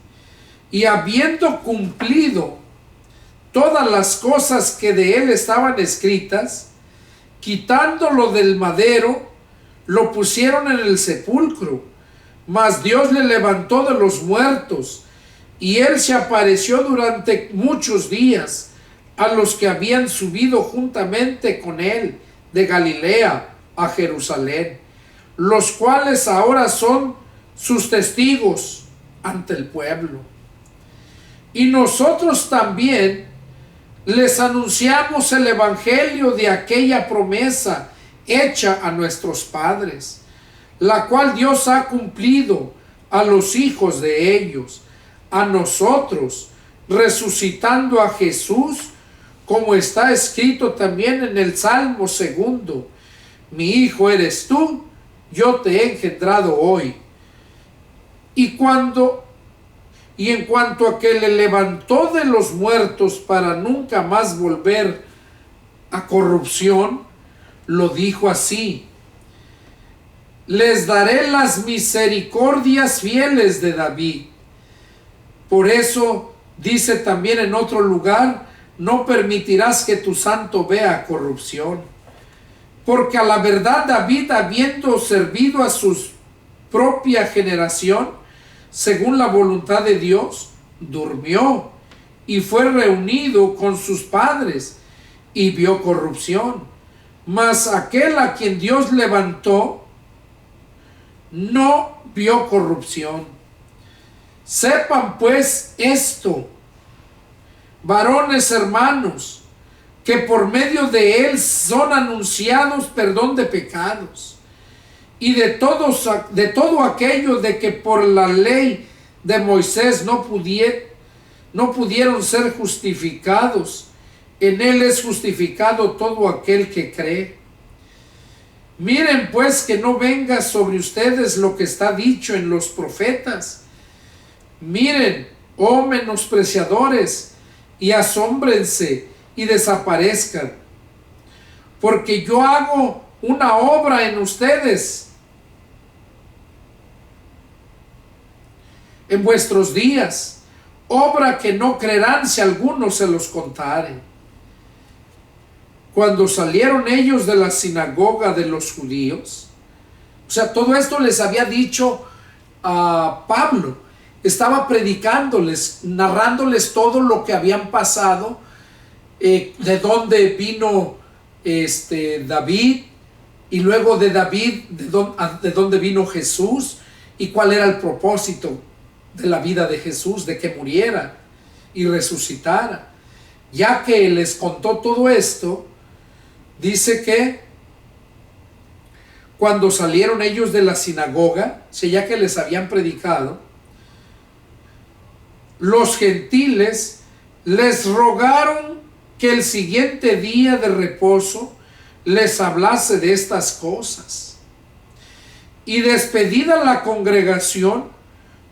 Y habiendo cumplido todas las cosas que de él estaban escritas, quitándolo del madero, lo pusieron en el sepulcro. Mas Dios le levantó de los muertos, y él se apareció durante muchos días a los que habían subido juntamente con él de Galilea a Jerusalén, los cuales ahora son sus testigos ante el pueblo. Y nosotros también les anunciamos el evangelio de aquella promesa hecha a nuestros padres, la cual Dios ha cumplido a los hijos de ellos, a nosotros, resucitando a Jesús, como está escrito también en el Salmo 2: mi hijo eres tú, yo te he engendrado hoy. Y en cuanto a que le levantó de los muertos para nunca más volver a corrupción, lo dijo así: les daré las misericordias fieles de David. Por eso dice también en otro lugar: no permitirás que tu santo vea corrupción. Porque a la verdad David, habiendo servido a su propia generación, según la voluntad de Dios, durmió y fue reunido con sus padres y vio corrupción. Mas aquel a quien Dios levantó no vio corrupción. Sepan pues esto, varones hermanos, que por medio de él son anunciados perdón de pecados, y de todo aquello de que por la ley de Moisés no pudieron ser justificados, En él es justificado todo aquel que cree. Miren pues que no venga sobre ustedes lo que está dicho en los profetas. Miren, oh menospreciadores, y asómbrense y desaparezcan, porque yo hago una obra en ustedes en vuestros días, obra que no creerán si alguno se los contare. Cuando salieron ellos de la sinagoga de los judíos, o sea, todo esto les había dicho a Pablo, estaba predicándoles, narrándoles todo lo que habían pasado, de dónde vino David, y luego de David, de dónde vino Jesús, y cuál era el propósito de la vida de Jesús, de que muriera y resucitara. Ya que les contó todo esto, dice que cuando salieron ellos de la sinagoga, o sea, ya que les habían predicado, los gentiles les rogaron que el siguiente día de reposo les hablase de estas cosas. Y despedida la congregación,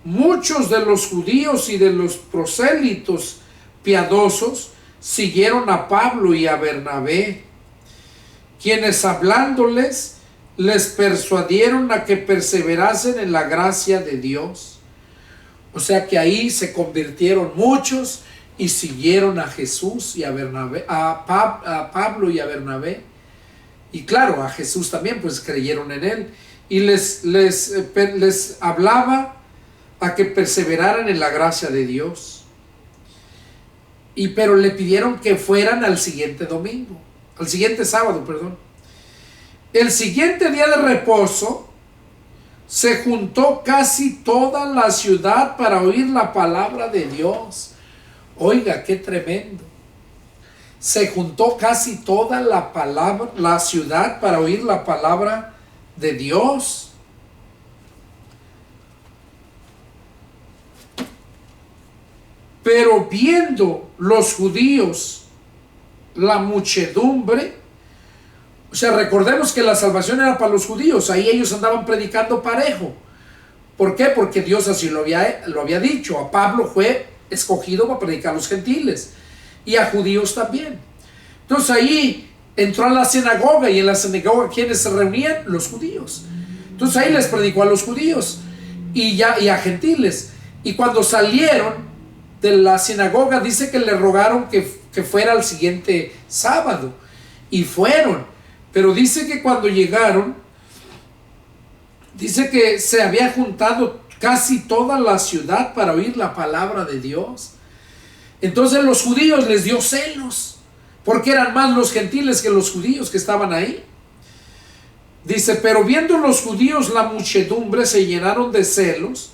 muchos de los judíos y de los prosélitos piadosos siguieron a Pablo y a Bernabé, quienes hablándoles les persuadieron a que perseverasen en la gracia de Dios. O sea que ahí se convirtieron muchos y siguieron a Jesús y a Bernabé, a Pablo y a Bernabé. Y claro, a Jesús también, pues creyeron en él. Y les hablaba a que perseveraran en la gracia de Dios. Pero le pidieron que fueran al siguiente sábado, perdón. El siguiente día de reposo se juntó casi toda la ciudad para oír la palabra de Dios. Oiga, qué tremendo. Se juntó casi toda la ciudad para oír la palabra de Dios. Pero viendo los judíos la muchedumbre, o sea, recordemos que la salvación era para los judíos, ahí ellos andaban predicando parejo. ¿Por qué? Porque Dios así lo había dicho. A Pablo fue escogido para predicar a los gentiles y a judíos también. Entonces ahí entró a la sinagoga, y en la sinagoga, ¿quiénes se reunían? Los judíos. Entonces ahí les predicó a los judíos y a gentiles. Y cuando salieron de la sinagoga, dice que le rogaron que fuera al siguiente sábado, y fueron. Pero dice que cuando llegaron, dice que se había juntado casi toda la ciudad para oír la palabra de Dios. Entonces los judíos les dio celos, porque eran más los gentiles que los judíos que estaban ahí. Dice, pero viendo los judíos la muchedumbre, se llenaron de celos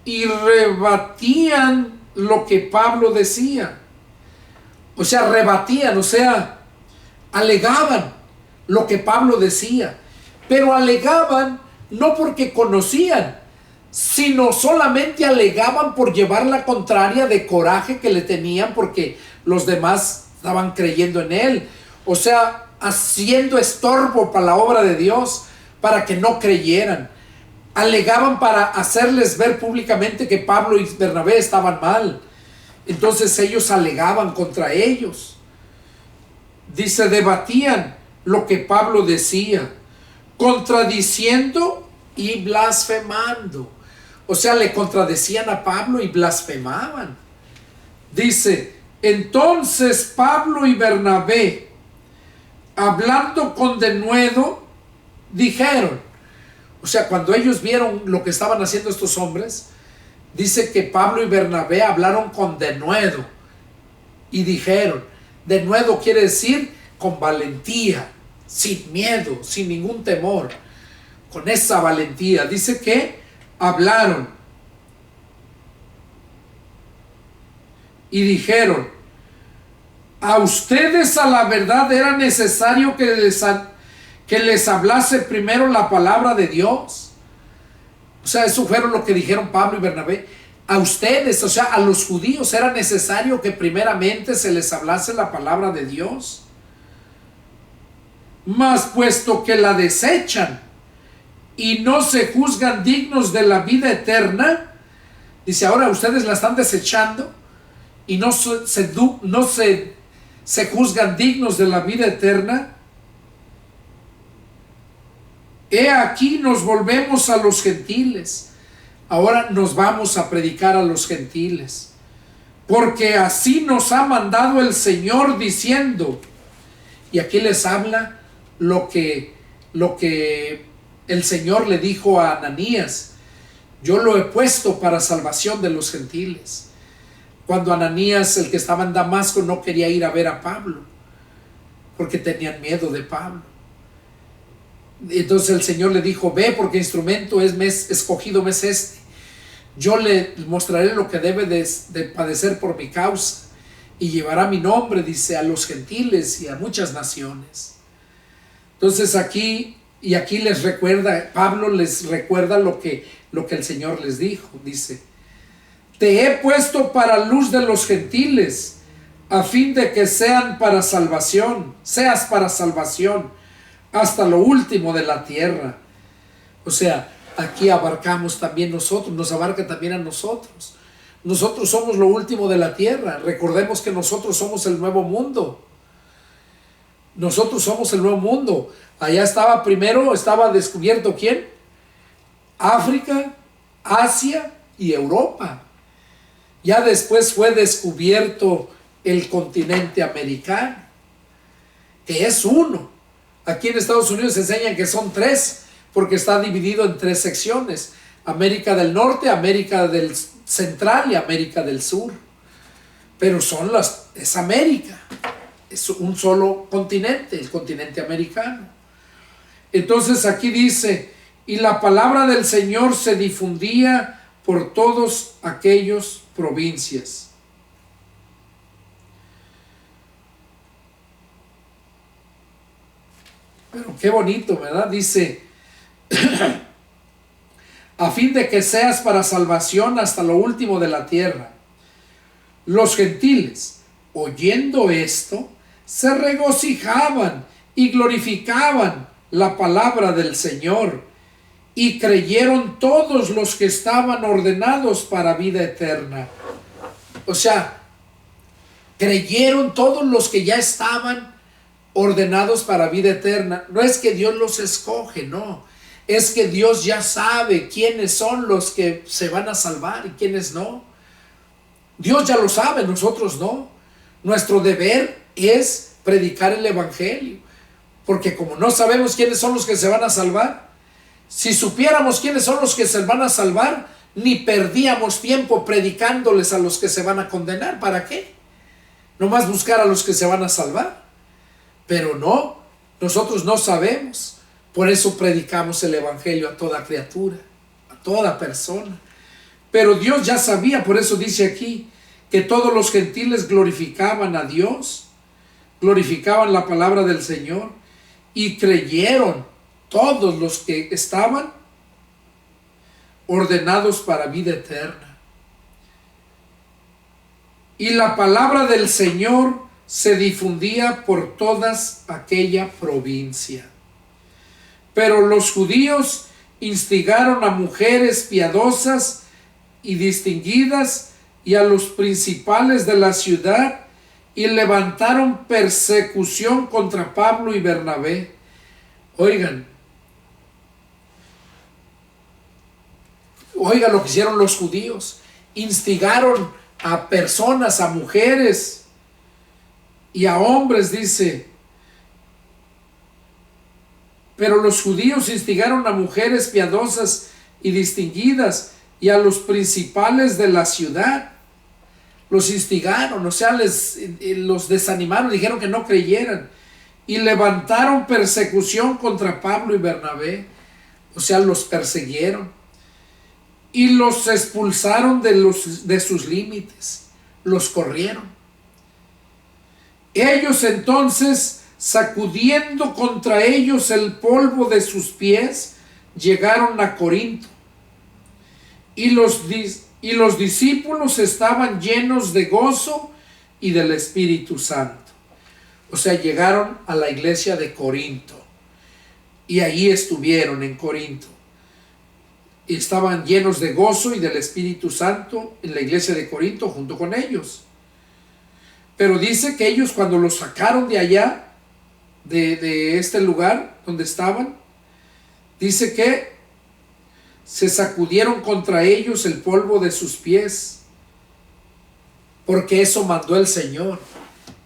y rebatían lo que Pablo decía. O sea, rebatían, o sea, alegaban lo que Pablo decía, pero alegaban no porque conocían, sino solamente alegaban por llevar la contraria de coraje que le tenían, porque los demás estaban creyendo en él, o sea, haciendo estorbo para la obra de Dios, para que no creyeran. Alegaban para hacerles ver públicamente que Pablo y Bernabé estaban mal. Entonces ellos alegaban contra ellos. Dice, debatían lo que Pablo decía, contradiciendo y blasfemando. O sea, le contradecían a Pablo y blasfemaban. Dice, entonces Pablo y Bernabé, hablando con denuedo, dijeron, o sea, cuando ellos vieron lo que estaban haciendo estos hombres, dice que Pablo y Bernabé hablaron con denuedo y dijeron, denuedo quiere decir con valentía, sin miedo, sin ningún temor, con esa valentía. Dice que hablaron y dijeron, a ustedes a la verdad era necesario que les hablase primero la palabra de Dios. O sea, eso fueron lo que dijeron Pablo y Bernabé. A ustedes, o sea, a los judíos, era necesario que primeramente se les hablase la palabra de Dios. Mas puesto que la desechan y no se juzgan dignos de la vida eterna, dice, ahora ustedes la están desechando y no se juzgan dignos de la vida eterna. He aquí nos volvemos a los gentiles. Ahora nos vamos a predicar a los gentiles. Porque así nos ha mandado el Señor diciendo. Y aquí les habla lo que el Señor le dijo a Ananías. Yo lo he puesto para salvación de los gentiles. Cuando Ananías, el que estaba en Damasco, no quería ir a ver a Pablo, porque tenían miedo de Pablo. Entonces el Señor le dijo, ve, porque instrumento escogido me es este. Yo le mostraré lo que debe de padecer por mi causa, y llevará mi nombre, dice, a los gentiles y a muchas naciones. Entonces aquí les recuerda, Pablo les recuerda lo que el Señor les dijo. Dice, te he puesto para luz de los gentiles, a fin de que seas para salvación, hasta lo último de la tierra. O sea, aquí abarcamos también nosotros, nos abarca también a nosotros. Nosotros somos lo último de la tierra. Recordemos que nosotros somos el nuevo mundo. Nosotros somos el nuevo mundo. Allá estaba descubierto ¿quién? África, Asia y Europa. Ya después fue descubierto el continente americano, que es uno. Aquí en Estados Unidos se enseñan que son tres, porque está dividido en tres secciones: América del Norte, América del Central y América del Sur. Pero es América, es un solo continente, el continente americano. Entonces aquí dice, y la palabra del Señor se difundía por todos aquellos provincias. Pero qué bonito, ¿verdad? Dice, a fin de que seas para salvación hasta lo último de la tierra. Los gentiles, oyendo esto, se regocijaban y glorificaban la palabra del Señor, y creyeron todos los que estaban ordenados para vida eterna. O sea, creyeron todos los que ya estaban ordenados para vida eterna. No es que Dios los escoge, no. Es que Dios ya sabe quiénes son los que se van a salvar y quiénes no. Dios ya lo sabe, nosotros no. Nuestro deber es predicar el evangelio, porque como no sabemos quiénes son los que se van a salvar, si supiéramos quiénes son los que se van a salvar, ni perdíamos tiempo predicándoles a los que se van a condenar. ¿Para qué? Nomás buscar a los que se van a salvar. Pero no, nosotros no sabemos. Por eso predicamos el evangelio a toda criatura, a toda persona. Pero Dios ya sabía, por eso dice aquí, que todos los gentiles glorificaban a Dios, glorificaban la palabra del Señor, y creyeron todos los que estaban ordenados para vida eterna. Y la palabra del Señor se difundía por todas aquella provincia. Pero los judíos instigaron a mujeres piadosas y distinguidas y a los principales de la ciudad, y levantaron persecución contra Pablo y Bernabé. Oigan lo que hicieron los judíos. Instigaron a personas, a mujeres y a hombres, dice. Pero los judíos instigaron a mujeres piadosas y distinguidas y a los principales de la ciudad. Los instigaron, o sea, los desanimaron, dijeron que no creyeran. Y levantaron persecución contra Pablo y Bernabé, o sea, los persiguieron. Y los expulsaron de sus límites, los corrieron. Ellos entonces, sacudiendo contra ellos el polvo de sus pies, llegaron a Corinto. Y los y los discípulos estaban llenos de gozo y del Espíritu Santo. O sea, llegaron a la iglesia de Corinto y ahí estuvieron en Corinto. Y estaban llenos de gozo y del Espíritu Santo en la iglesia de Corinto junto con ellos. Pero dice que ellos, cuando los sacaron de allá, de este lugar donde estaban, dice que se sacudieron contra ellos el polvo de sus pies, porque eso mandó el Señor.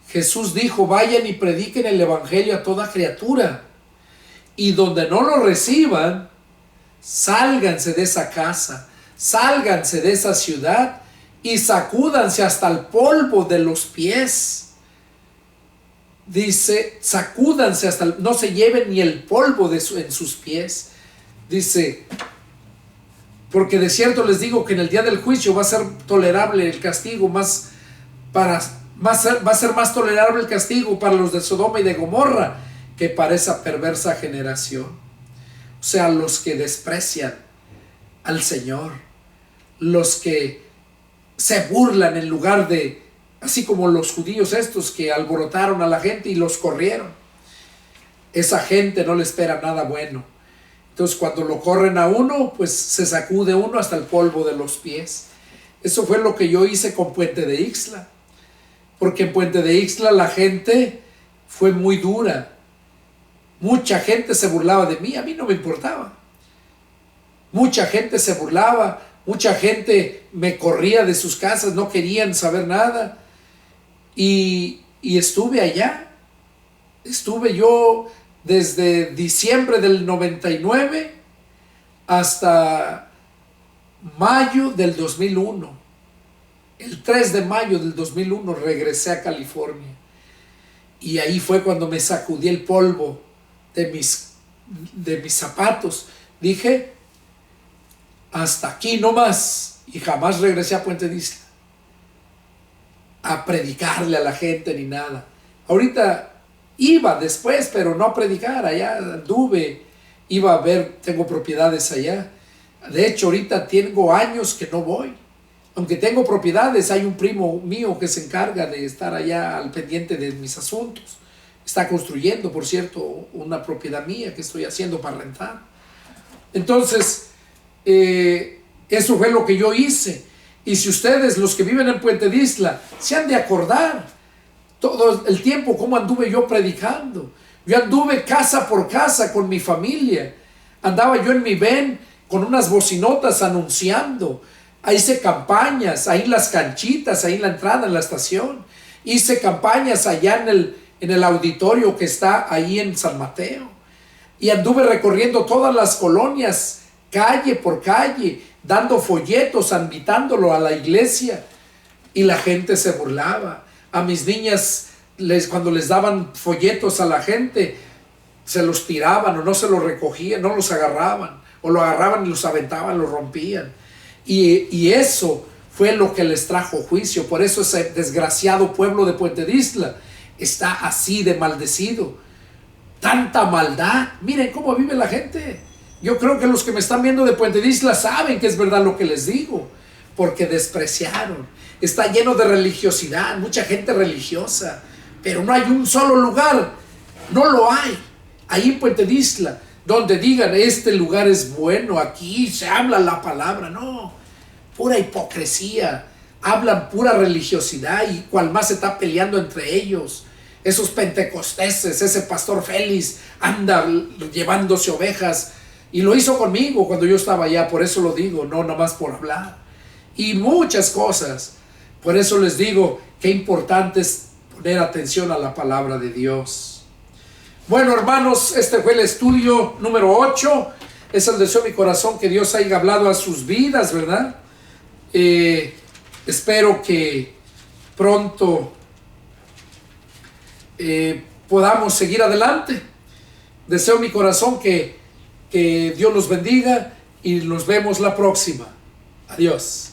Jesús dijo: vayan y prediquen el evangelio a toda criatura, y donde no lo reciban, sálganse de esa casa, sálganse de esa ciudad y sacúdanse hasta el polvo de los pies. Dice, sacúdanse hasta no se lleven ni el polvo en sus pies. Dice, porque de cierto les digo que en el día del juicio va a ser tolerable el castigo va a ser más tolerable el castigo para los de Sodoma y de Gomorra que para esa perversa generación. O sea, los que desprecian al Señor, los que se burlan en lugar de, así como los judíos estos que alborotaron a la gente y los corrieron. Esa gente no le espera nada bueno. Entonces, cuando lo corren a uno, pues se sacude uno hasta el polvo de los pies. Eso fue lo que yo hice con Puente de Ixtla. Porque en Puente de Ixtla la gente fue muy dura. Mucha gente se burlaba de mí, a mí no me importaba. Mucha gente se burlaba, mucha gente me corría de sus casas, no querían saber nada. Y estuve allá. Estuve yo desde diciembre del 99 hasta mayo del 2001. El 3 de mayo del 2001 regresé a California. Y ahí fue cuando me sacudí el polvo de mis zapatos. Dije, hasta aquí no más. Y jamás regresé a Puente de Ixtla a predicarle a la gente ni nada. Ahorita iba después, pero no a predicar. Allá anduve, iba a ver, tengo propiedades allá. De hecho, ahorita tengo años que no voy. Aunque tengo propiedades, hay un primo mío que se encarga de estar allá al pendiente de mis asuntos. Está construyendo, por cierto, una propiedad mía que estoy haciendo para rentar. Entonces, eso fue lo que yo hice. Y si ustedes, los que viven en Puente de Ixtla, se han de acordar todo el tiempo cómo anduve yo predicando. Yo anduve casa por casa con mi familia. Andaba yo en mi van con unas bocinotas anunciando. Hice campañas, ahí en las canchitas, ahí en la entrada, en la estación. Hice campañas allá en el auditorio que está ahí en San Mateo. Y anduve recorriendo todas las colonias, calle por calle, dando folletos, invitándolo a la iglesia. Y la gente se burlaba. A mis niñas, cuando les daban folletos a la gente, se los tiraban o no se los recogían, no los agarraban. O lo agarraban y los aventaban, los rompían. Y eso fue lo que les trajo juicio. Por eso ese desgraciado pueblo de Puente de Ixtla está así de maldecido. Tanta maldad. Miren cómo vive la gente. Yo creo que los que me están viendo de Puente de Ixtla saben que es verdad lo que les digo, porque despreciaron. Está lleno de religiosidad, mucha gente religiosa, pero no hay un solo lugar, no lo hay, ahí en Puente de Ixtla, donde digan, este lugar es bueno, aquí se habla la palabra. No, pura hipocresía, hablan pura religiosidad, y cual más se está peleando entre ellos. Esos pentecosteses, ese pastor Félix anda llevándose ovejas, y lo hizo conmigo cuando yo estaba allá. Por eso lo digo, no nomás por hablar, y muchas cosas. Por eso les digo qué importante es poner atención a la palabra de Dios. Bueno, hermanos, este fue el estudio número 8. Es el deseo de mi corazón que Dios haya hablado a sus vidas, ¿verdad? Espero que pronto podamos seguir adelante. Deseo en mi corazón que Dios los bendiga y nos vemos la próxima. Adiós.